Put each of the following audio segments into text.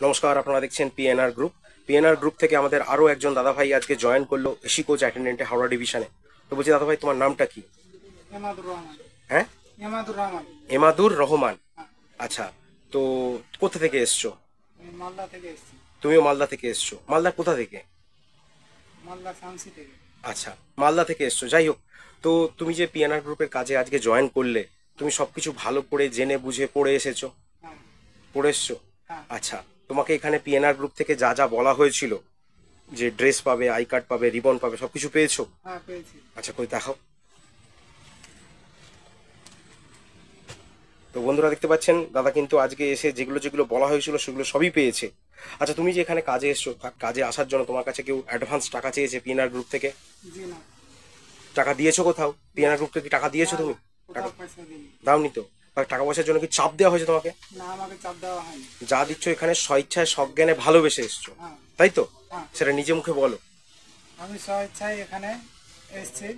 নমস্কার, আপনারা দেখছেন পিএনআর গ্রুপ। পিএনআর গ্রুপ থেকে আমাদের আরও একজন দাদাভাই আজকে জয়েন করলো এসি কোচ অ্যাটেন্ডেন্টে হাওড়া ডিভিশনে। তো বলছি দাদাভাই, তোমার নামটা কি? এমাদুর রহমান। হ্যাঁ, এমাদুর রহমান। এমাদুর রহমান। হ্যাঁ, আচ্ছা, তো কোথা থেকে এসছো? আমি মালদা থেকে এসেছি। তুমিও মালদা থেকে এসছো? মালদার কোথা থেকে? মালদা শামসি থেকে। আচ্ছা, মালদা থেকে এসছো। যাই হোক, তো তুমি যে পিএনআর গ্রুপের কাজে আজকে জয়েন করলে, তুমি সবকিছু ভালো করে জেনে বুঝে পড়ে এসেছো? হ্যাঁ। পড়ে এসছো? হ্যাঁ। আচ্ছা, তোমাকে এখানে পিএনআর গ্রুপ থেকে যা যা বলা হয়েছিল, যে ড্রেস পাবে, আই কার্ড পাবে, রিবন পাবে, সবকিছু পেয়েছো? হ্যাঁ, পেয়েছি। আচ্ছা, কই দেখাও। তো বন্ধুরা দেখতে পাচ্ছেন, দাদা কিন্তু আজকে এসে যেগুলো যেগুলো বলা হয়েছিল সেগুলো সবই পেয়েছে। আচ্ছা, তুমি যে এখানে কাজে এসছো, কাজে আসার জন্য তোমার কাছে কেউ অ্যাডভান্স টাকা চেয়েছে পিএনআর গ্রুপ থেকে? জি না। টাকা দিয়েছো কোথাও? না। পিএনআর গ্রুপ থেকে কি টাকা দিয়েছো না, তুমি? না, টাকা কোথাও পয়সা দিইনি। দাওনি তো? আর টাকা পয়সার জন্য কি চাপ দেওয়া হয়েছে তোমাকে? না, আমাকে চাপ দেওয়া হয়নি। যা দিচ্ছ এখানে স্বইচ্ছায় সজ্ঞানে ভালোবেসে এসছো, হ্যাঁ। তাই তো? হ্যাঁ, সেটা নিজে মুখে বলো। আমি স্বেচ্ছায় এখানে এসেছি।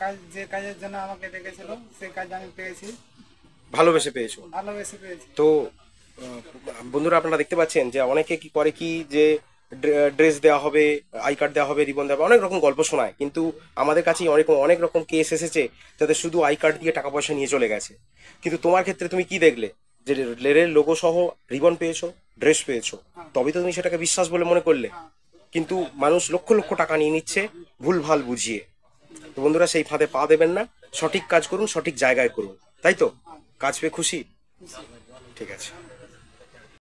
কাজ, যে কাজের জন্য আমাকে ডেকেছিল সেই কাজ আমি পেয়েছি। ভালোবেসে পেয়েছো? ভালোবেসে পেয়েছি। তো বন্ধুরা আপনারা দেখতে পাচ্ছেন যে অনেকে কি করে কি যে ড্রেস দেওয়া হবে, আই কার্ড দেওয়া হবে, রিবন দেওয়া হবে, অনেক রকম গল্প শোনায়। কিন্তু আমাদের কাছেই অনেক অনেক রকম কেস এসেছে যাদের শুধু আই কার্ড দিয়ে টাকা পয়সা নিয়ে চলে গেছে। কিন্তু তোমার ক্ষেত্রে তুমি কি দেখলে? যে লেরের লোগো সহ রিবন পেয়েছো, ড্রেস পেয়েছো, হ্যাঁ। তবেই তো তুমি সেটাকে বিশ্বাস বলে মনে করলে। হ্যাঁ। কিন্তু মানুষ লক্ষ লক্ষ টাকা নিয়ে নিচ্ছে ভুলভাল বুঝিয়ে। তো বন্ধুরা, সেই ফাঁদে পা দেবেন না। সঠিক কাজ করুন, সঠিক জায়গায় করুন, তাই তো? হ্যাঁ। কাজ পেয়ে খুশি? খুশি। ঠিক আছে।